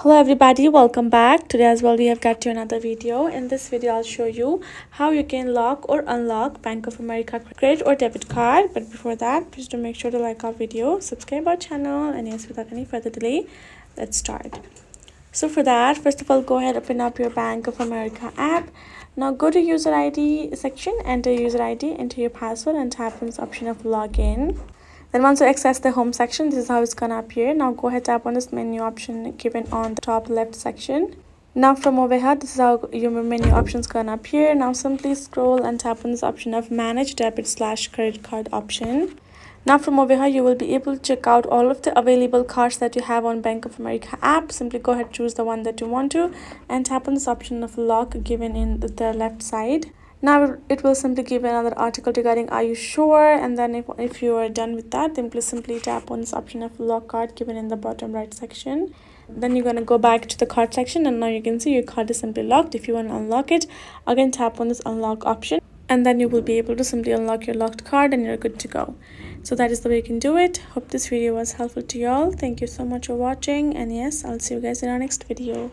Hello everybody, welcome back. Today as well we have got to another video. In this video I'll show you how you can lock or unlock Bank of America credit or debit card. But before that, please do make sure to like our video, subscribe our channel, and yes, without any further delay, let's start. So for that, first of all, go ahead, open up your Bank of America app. Now go to user ID section, enter user ID, enter your password, and tap on this option of login. Then once you access the home section, this is how it's gonna appear. Now go ahead, tap on this menu option given on the top left section. Now from over here, this is how your menu options gonna appear. Now simply scroll and tap on this option of Manage Debit / credit card option. Now from over here, you will be able to check out all of the available cards that you have on Bank of America app. Simply go ahead, choose the one that you want to, and tap on this option of lock given in the left side. Now it will simply give another article regarding are you sure, and then if you are done with that, then please simply tap on this option of lock card given in the bottom right section. Then you're going to go back to the card section, and now you can see your card is simply locked. If you want to unlock it, again tap on this unlock option, and then you will be able to simply unlock your locked card and you're good to go. So that is the way you can do it. Hope this video was helpful to you all. Thank you so much for watching, and yes, I'll see you guys in our next video.